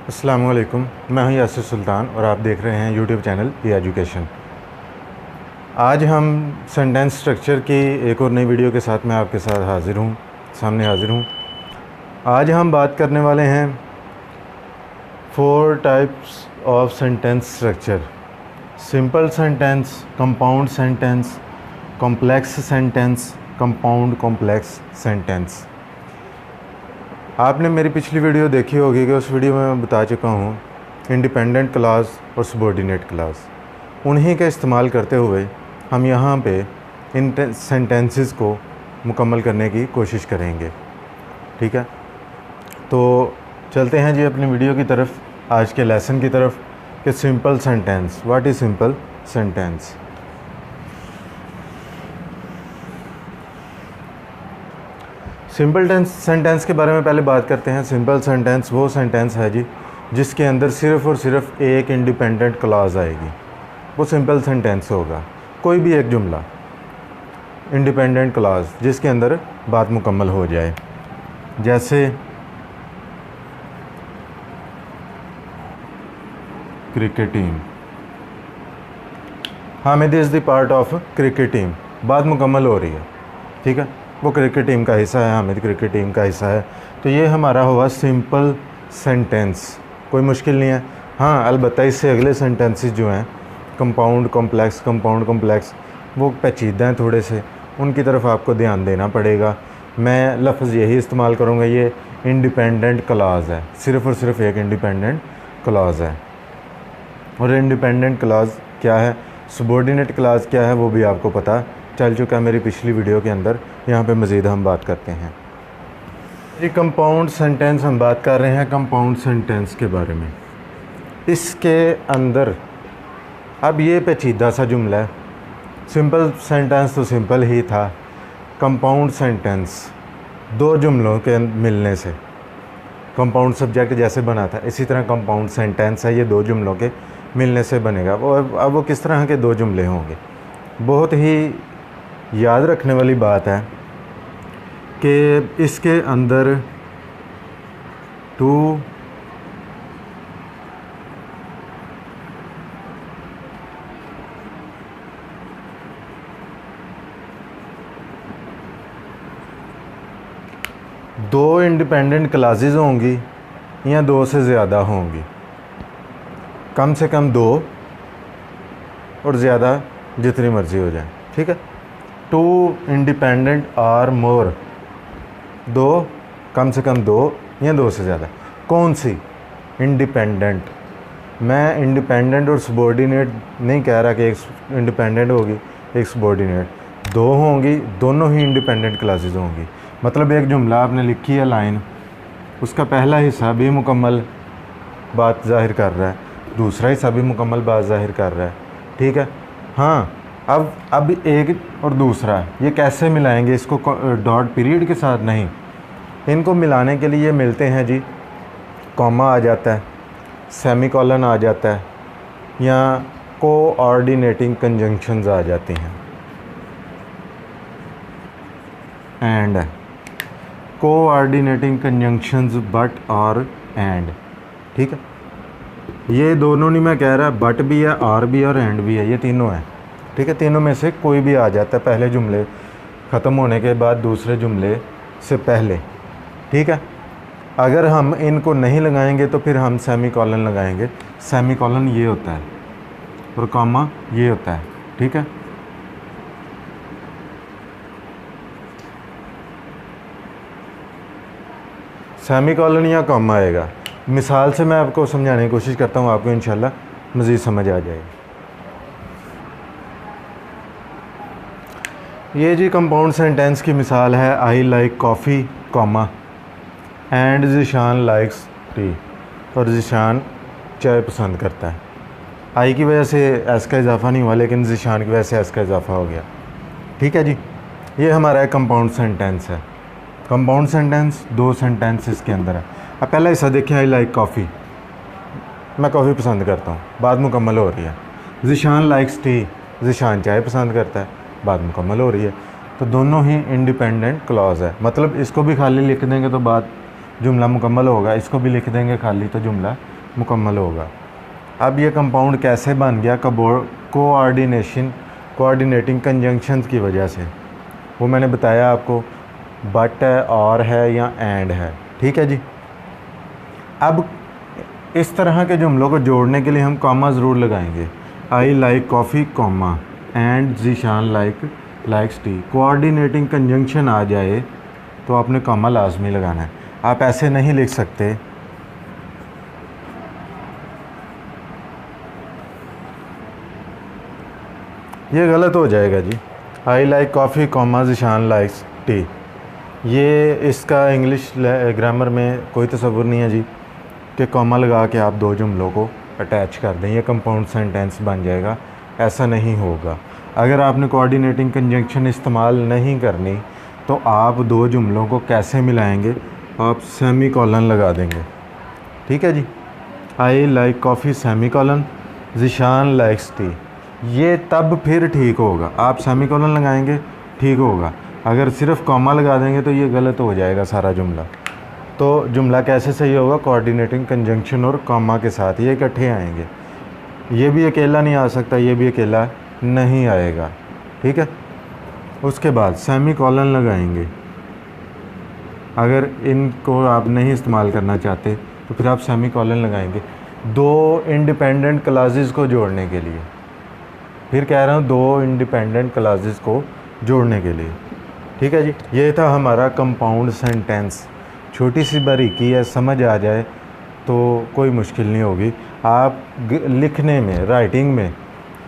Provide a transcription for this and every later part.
अस्सलामु अलैकुम, मैं हूं यासिर सुल्तान और आप देख रहे हैं यूट्यूब चैनल पी एजुकेशन। आज हम सेंटेंस स्ट्रक्चर की एक और नई वीडियो के साथ मैं आपके साथ सामने हाज़िर हूं। आज हम बात करने वाले हैं 4 types of sentence structure: simple sentence, compound sentence, complex sentence, compound complex sentence. आपने मेरी पिछली वीडियो देखी होगी कि उस वीडियो में मैं बता चुका हूँ इंडिपेंडेंट क्लॉज और सबऑर्डिनेट क्लॉज। उन्हीं का इस्तेमाल करते हुए हम यहाँ पे इन सेंटेंसेस को मुकम्मल करने की कोशिश करेंगे। ठीक है, तो चलते हैं जी अपनी वीडियो की तरफ, आज के लेसन की तरफ कि simple sentence. What is simple sentence? Simple sentence के बारे में पहले बात करते हैं। सिंपल सेंटेंस वो सेंटेंस है जी जिसके अंदर सिर्फ़ और सिर्फ एक इंडिपेंडेंट क्लॉज आएगी, वो सिंपल सेंटेंस होगा। कोई भी एक जुमला इंडिपेंडेंट क्लॉज जिसके अंदर बात मुकम्मल हो जाए, जैसे cricket team, Hamid is the part of cricket team, बात मुकम्मल हो रही है। ठीक है, वो क्रिकेट टीम का हिस्सा है, हामिद क्रिकेट टीम का हिस्सा है। तो ये हमारा हुआ सिंपल सेंटेंस, कोई मुश्किल नहीं है। हाँ, अलबत्ता इससे अगले सेंटेंसेस जो हैं कंपाउंड कॉम्प्लेक्स, वो पेचीदा हैं थोड़े से, उनकी तरफ आपको ध्यान देना पड़ेगा। मैं लफ्ज़ यही इस्तेमाल करूँगा, ये इंडिपेंडेंट क्लॉज है, सिर्फ़ और सिर्फ एक इंडिपेंडेंट क्लॉज है। और इंडिपेंडेंट क्लॉज क्या है, सबऑर्डिनेट क्लॉज क्या है, वो भी आपको पता चल चुका है मेरी पिछली वीडियो के अंदर। यहाँ पे मज़ीद हम बात करते हैं। ये कंपाउंड सेंटेंस, हम बात कर रहे हैं कंपाउंड सेंटेंस के बारे में। इसके अंदर अब ये पेचीदा सा जुमला है। सिंपल सेंटेंस तो सिंपल ही था, कंपाउंड सेंटेंस दो जुमलों के मिलने से कंपाउंड सब्जेक्ट जैसे बना था, इसी तरह कंपाउंड सेंटेंस है, ये दो जुमलों के मिलने से बनेगा। अब वो किस तरह के दो जुमले होंगे? बहुत ही याद रखने वाली बात है कि इसके अंदर दो इंडिपेंडेंट क्लासेस होंगी या दो से ज़्यादा होंगी, कम से कम दो और ज़्यादा जितनी मर्ज़ी हो जाए। ठीक है, 2 इंडिपेंडेंट आर मोर, दो, कम से कम दो या दो से ज़्यादा। कौन सी? इंडिपेंडेंट। मैं इंडिपेंडेंट और सबऑर्डिनेट नहीं कह रहा कि एक इंडिपेंडेंट होगी एक सबऑर्डिनेट, दो होंगी, दोनों ही इंडिपेंडेंट क्लासेस होंगी। मतलब एक जुमला आपने लिखी है लाइन, उसका पहला हिस्सा भी मुकम्मल बात ज़ाहिर कर रहा है, दूसरा हिस्सा भी मुकम्मल बात ज़ाहिर कर रहा है। ठीक है, हाँ, अब एक और दूसरा ये कैसे मिलाएंगे इसको? डॉट पीरियड के साथ नहीं, इनको मिलाने के लिए मिलते हैं जी, कॉमा आ जाता है, सेमीकोलन आ जाता है, या कोऑर्डिनेटिंग कंजंक्शंस आ जाती हैं, एंड कोऑर्डिनेटिंग कंजंक्शंस बट और एंड। ठीक है, ये दोनों नहीं मैं कह रहा, बट भी है, आर भी है और एंड भी है, ये तीनों है। ठीक है, तीनों में से कोई भी आ जाता है पहले जुमले ख़त्म होने के बाद दूसरे जुमले से पहले। ठीक है, अगर हम इनको नहीं लगाएंगे तो फिर हम सेमीकोलन लगाएंगे। सेमीकोलन ये होता है और कॉमा ये होता है। ठीक है, सेमीकोलन या कॉमा आएगा। मिसाल से मैं आपको समझाने की कोशिश करता हूँ, आपको इंशाल्लाह मज़ीद समझ आ जाएगी। ये जी कंपाउंड सेंटेंस की मिसाल है, आई like coffee, comma, and Zeeshan likes T, और ज़िशान चाय पसंद करता है। आई की वजह से एस का इजाफ़ा नहीं हुआ, लेकिन ज़िशान की वजह से एस का इजाफ़ा हो गया। ठीक है जी, ये हमारा एक कंपाउंड सेंटेंस है। कंपाउंड सेंटेंस दो सेंटेंस इसके अंदर है। अब पहला हिस्सा देखिए, आई लाइक कॉफ़ी, मैं कॉफ़ी पसंद करता हूँ, बात मुकम्मल हो रही है। ज़िशान लाइक्स टी, ज़िशान चाय पसंद करता है, बात मुकम्मल हो रही है। तो दोनों ही इंडिपेंडेंट क्लॉज है। मतलब इसको भी खाली लिख देंगे तो बात जुमला मुकम्मल होगा, इसको भी लिख देंगे खाली तो जुमला मुकम्मल होगा। अब ये कंपाउंड कैसे बन गया? कोऑर्डिनेटिंग कंजंक्शंस की वजह से। वो मैंने बताया आपको, बट है, और है या एंड है। ठीक है जी। अब इस तरह के जुमलों को जोड़ने के लिए हम कॉमा ज़रूर लगाएंगे। I like coffee comma and Zeeshan likes tea. Coordinating conjunction आ जाए तो आपने कॉमा लाजमी लगाना है। आप ऐसे नहीं लिख सकते। ये गलत हो जाएगा जी। I like coffee comma Zeeshan likes tea. ये इसका इंग्लिश ग्रामर में कोई तसव्वुर नहीं है जी कि कॉमा लगा के आप दो जुमलों को अटैच कर दें, ये कंपाउंड सेंटेंस बन जाएगा। ऐसा नहीं होगा। अगर आपने कोऑर्डिनेटिंग कंजंक्शन इस्तेमाल नहीं करनी तो आप दो जुमलों को कैसे मिलाएंगे? आप सेमी कॉलन लगा देंगे। ठीक है जी। I like coffee semicolon, Zeeshan likes tea. ये तब फिर ठीक होगा। आप सेमी कॉलन लगाएंगे, ठीक होगा। अगर सिर्फ कॉमा लगा देंगे तो ये गलत हो जाएगा सारा जुमला। तो जुमला कैसे सही होगा? कोऑर्डिनेटिंग कंजंक्शन और कॉमा के साथ, ये इकट्ठे आएंगे। ये भी अकेला नहीं आ सकता, ये भी अकेला नहीं आएगा। ठीक है। उसके बाद सेमी कॉलन लगाएंगे। अगर इनको आप नहीं इस्तेमाल करना चाहते तो फिर आप सेमी कॉलन लगाएंगे दो इंडिपेंडेंट क्लासेस को जोड़ने के लिए। फिर कह रहा हूँ, दो इंडिपेंडेंट क्लासेस को जोड़ने के लिए। ठीक है जी। ये था हमारा कंपाउंड सेंटेंस। छोटी सी बारीकी है, समझ आ जाए तो कोई मुश्किल नहीं होगी। आप लिखने में, राइटिंग में,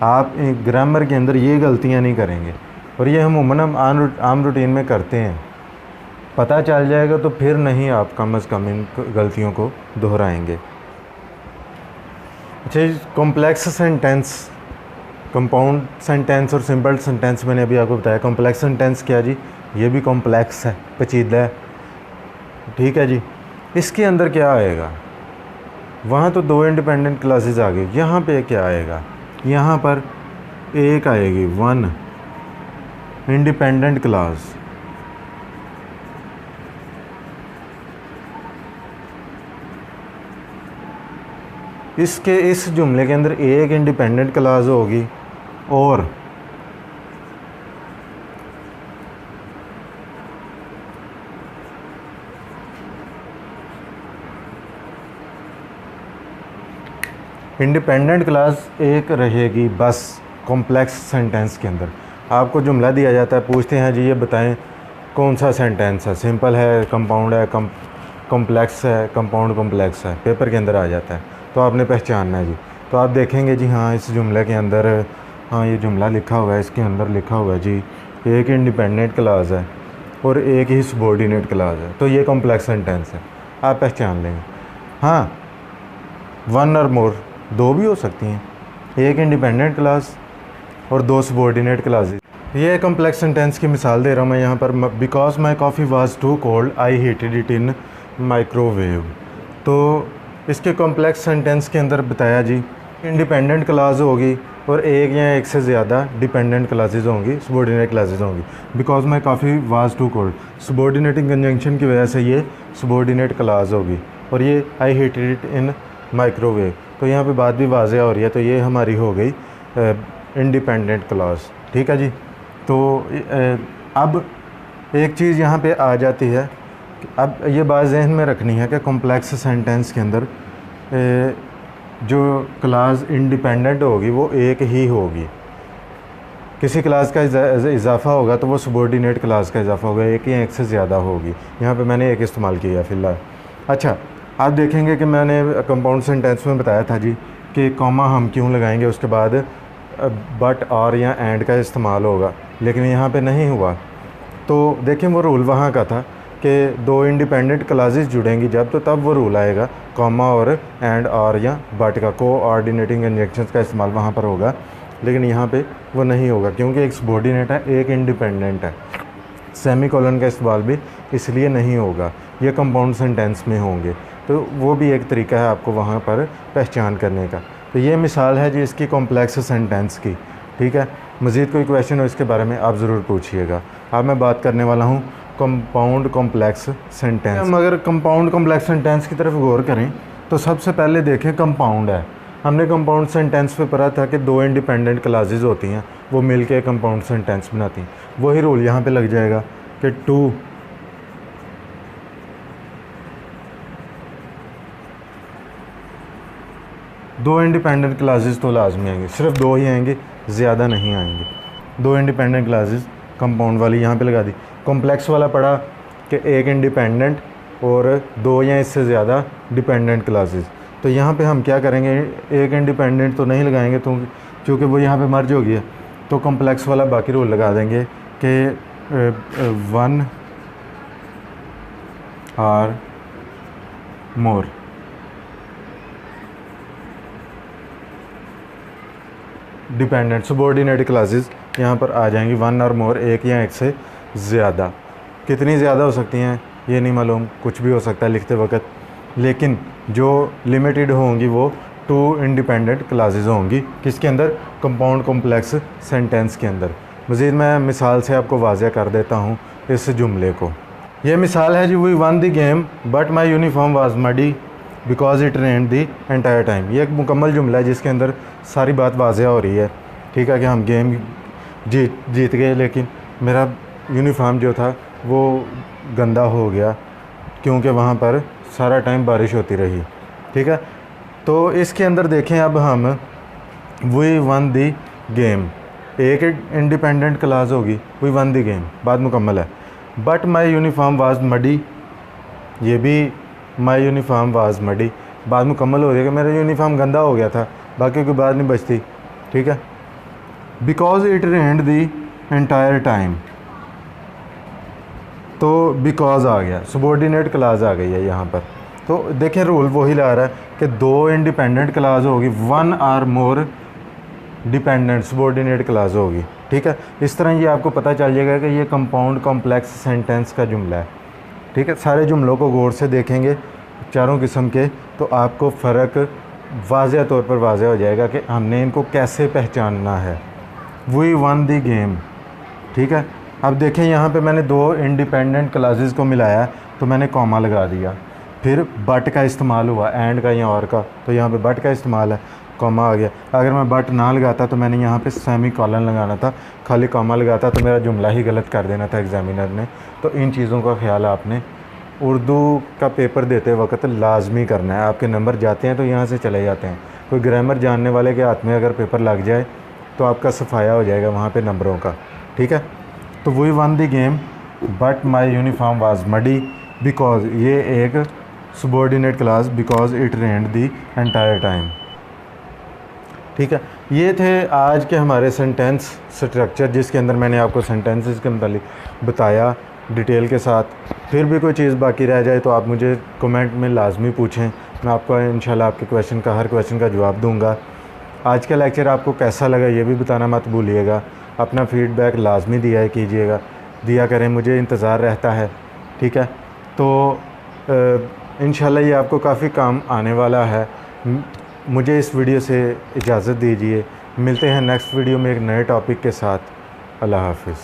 आप ग्रामर के अंदर ये गलतियाँ नहीं करेंगे। और ये हम अमूमन आम रूटीन में करते हैं। पता चल जाएगा तो फिर नहीं आप कम अज़ कम इन गलतियों को दोहराएंगे। अच्छा, कॉम्प्लेक्स सेंटेंस, कंपाउंड सेंटेंस और सिंपल सेंटेंस मैंने अभी आपको बताया। कॉम्प्लेक्स सेंटेंस क्या जी? ये भी कॉम्प्लेक्स है, पेचीदा है। ठीक है जी। इसके अंदर क्या आएगा? वहाँ तो दो इंडिपेंडेंट क्लासेस आ गई। यहाँ पे क्या आएगा? यहाँ पर एक आएगी, वन इंडिपेंडेंट क्लास। इस जुमले के अंदर एक इंडिपेंडेंट क्लास होगी और इंडिपेंडेंट क्लास एक रहेगी बस। कॉम्प्लेक्स सेंटेंस के अंदर आपको जुमला दिया जाता है, पूछते हैं जी ये बताएं कौन सा सेंटेंस है, सिंपल है, कंपाउंड है, कॉम्प्लेक्स है, कंपाउंड कॉम्प्लेक्स है, पेपर के अंदर आ जाता है। तो आपने पहचानना है जी। तो आप देखेंगे जी, हाँ इस जुमले के अंदर, हाँ ये जुमला लिखा हुआ है, इसके अंदर लिखा हुआ है जी एक इंडिपेंडेंट क्लास है और एक ही सबॉर्डिनेट क्लास है। तो ये कॉम्प्लेक्स सेंटेंस है, आप पहचान लेंगे। हाँ, वन और मोर, दो भी हो सकती हैं, एक इंडिपेंडेंट क्लास और दो सबॉर्डिनेट क्लासेस। ये कॉम्प्लेक्स सेंटेंस की मिसाल दे रहा हूँ मैं यहाँ पर। Because my coffee was too cold I heated it in microwave. तो इसके कॉम्प्लेक्स सेंटेंस के अंदर बताया जी इंडिपेंडेंट क्लास होगी और एक या एक से ज़्यादा डिपेंडेंट क्लासेस होंगी, सबॉर्डिनेट क्लासेस होंगी। Because my coffee was too cold, subordinating conjunction की वजह से ये सबॉर्डिनेट क्लास होगी और ये I heated it in microwave. तो यहाँ पे बात भी वाज़ेह हो रही है। तो ये हमारी हो गई इंडिपेंडेंट क्लास। ठीक है जी। तो अब एक चीज़ यहाँ पे आ जाती है, अब ये बात जहन में रखनी है कि कॉम्प्लेक्स सेंटेंस के अंदर जो क्लास इंडिपेंडेंट होगी वो एक ही होगी। किसी क्लास का इजाफा होगा तो वो सबॉर्डिनेट क्लास का इजाफा होगा, एक या एक से ज़्यादा होगी। यहाँ पे मैंने एक इस्तेमाल किया फ़िलहाल। अच्छा, आप देखेंगे कि मैंने कंपाउंड सेंटेंस में बताया था जी कि कॉमा हम क्यों लगाएंगे, उसके बाद बट और या एंड का इस्तेमाल होगा, लेकिन यहाँ पे नहीं हुआ। तो देखें वो रूल वहाँ का था कि दो इंडिपेंडेंट क्लासेस जुड़ेंगी जब, तो तब वो रूल आएगा कॉमा और एंड और या बट का, कोऑर्डिनेटिंग कंजंक्शंस का इस्तेमाल वहाँ पर होगा। लेकिन यहाँ पे वो नहीं होगा क्योंकि एक सबॉर्डिनेट है, एक इंडिपेंडेंट है। सेमी कॉलन का इस्तेमाल भी इसलिए नहीं होगा, ये कंपाउंड सेंटेंस में होंगे। तो वो भी एक तरीका है आपको वहाँ पर पहचान करने का। तो ये मिसाल है जी इसकी कॉम्प्लेक्स सेंटेंस की। ठीक है। मज़ीद कोई क्वेश्चन हो इसके बारे में आप ज़रूर पूछिएगा। अब मैं बात करने वाला हूँ कंपाउंड कॉम्प्लेक्स सेंटेंस। हम अगर कंपाउंड कॉम्प्लेक्स सेंटेंस की तरफ गौर करें तो सबसे पहले देखें कंपाउंड है। हमने कंपाउंड सेंटेंस पे पढ़ा था कि दो इंडिपेंडेंट क्लासेस होती हैं, वो मिलके कंपाउंड सेंटेंस बनाती हैं। वही रूल यहाँ पे लग जाएगा कि टू दो इंडिपेंडेंट क्लासेस तो लाजमी आएंगे, सिर्फ दो ही आएंगे, ज़्यादा नहीं आएंगे। दो इंडिपेंडेंट क्लासेस कंपाउंड वाली यहाँ पे लगा दी। कॉम्प्लेक्स वाला पढ़ा कि एक इंडिपेंडेंट और दो या इससे ज़्यादा डिपेंडेंट क्लासेस। तो यहाँ पे हम क्या करेंगे, एक इंडिपेंडेंट तो नहीं लगाएंगे तो क्योंकि वो यहाँ पे मर्ज हो गया, तो कॉम्प्लेक्स वाला बाकी रूल लगा देंगे कि one or more. Dependent subordinate classes यहाँ पर आ जाएंगी, वन और मोर, एक या एक से ज़्यादा। कितनी ज़्यादा हो सकती हैं ये नहीं मालूम, कुछ भी हो सकता है लिखते वक्त, लेकिन जो लिमिटेड होंगी वो टू इंडिपेंडेंट क्लासेस होंगी। किसके अंदर? कंपाउंड कॉम्प्लेक्स सेंटेंस के अंदर। मज़ीद मैं मिसाल से आपको वाज़ह कर देता हूँ इस जुमले को। ये मिसाल है जी, we won the game but my uniform was muddy because it rained the entire time. ये एक मुकम्मल जुमला है जिसके अंदर सारी बात वाज़ह हो रही है, ठीक है, कि हम गेम जीत गए, लेकिन मेरा यूनिफॉर्म जो था वो गंदा हो गया क्योंकि वहाँ पर सारा टाइम बारिश होती रही, ठीक है। तो इसके अंदर देखें अब हम वी वन दी गेम, एक इंडिपेंडेंट क्लास होगी, वी वन दी गेम, बात मुकम्मल है। But my uniform was muddy, ये भी माई यूनिफॉर्म वाज मडी, बात मुकम्मल हो रही है कि मेरा यूनिफॉर्म गंदा हो गया था, बाकी कोई बात नहीं बचती, ठीक है। Because it rained the entire time, तो बिकॉज आ गया, सबॉर्डिनेट क्लास आ गई है यहाँ पर। तो देखें रूल वही ला रहा है कि दो इंडिपेंडेंट क्लास होगी, one or more dependent subordinate class होगी, ठीक है। इस तरह ये आपको पता चल जाएगा कि ये कंपाउंड कॉम्प्लेक्स सेंटेंस का जुमला है, ठीक है। सारे जुमलों को गौर से देखेंगे चारों किस्म के, तो आपको फ़र्क वाज़ह तौर पर वाज़ह हो जाएगा कि हमने इनको कैसे पहचानना है। वी वन दी गेम, ठीक है। अब देखें यहाँ पे मैंने दो इंडिपेंडेंट क्लासेस को मिलाया, तो मैंने कॉमा लगा दिया, फिर बट का इस्तेमाल हुआ, एंड का या और का, तो यहाँ पे बट का इस्तेमाल है, कॉमा आ गया। अगर मैं बट ना लगाता तो मैंने यहाँ पे सेमी कॉलन लगाना था, खाली कॉमा लगाता तो मेरा जुमला ही गलत कर देना था एग्जामिनर ने। तो इन चीज़ों का ख्याल आपने उर्दू का पेपर देते वक्त लाजमी करना है। आपके नंबर जाते हैं तो यहाँ से चले जाते हैं। कोई ग्रामर जानने वाले के हाथ में अगर पेपर लग जाए तो आपका सफाया हो जाएगा वहाँ पे नंबरों का, ठीक है। तो we won the game but my uniform was muddy because, ये एक सबॉर्डिनेट क्लास, because it rained the entire time, ठीक है। ये थे आज के हमारे सेंटेंस स्ट्रक्चर, जिसके अंदर मैंने आपको सेंटेंसेस के मतलब बताया डिटेल के साथ। फिर भी कोई चीज़ बाकी रह जाए तो आप मुझे कमेंट में लाजमी पूछें, मैं आपको इंशाल्लाह आपके क्वेश्चन का, हर क्वेश्चन का जवाब दूंगा। आज का लेक्चर आपको कैसा लगा ये भी बताना मत भूलिएगा। अपना फीडबैक लाजमी दिया करें, मुझे इंतज़ार रहता है, ठीक है। तो इंशाल्लाह ये आपको काफ़ी काम आने वाला है। मुझे इस वीडियो से इजाज़त दीजिए, मिलते हैं नेक्स्ट वीडियो में एक नए टॉपिक के साथ। अल्लाह हाफ़िज़।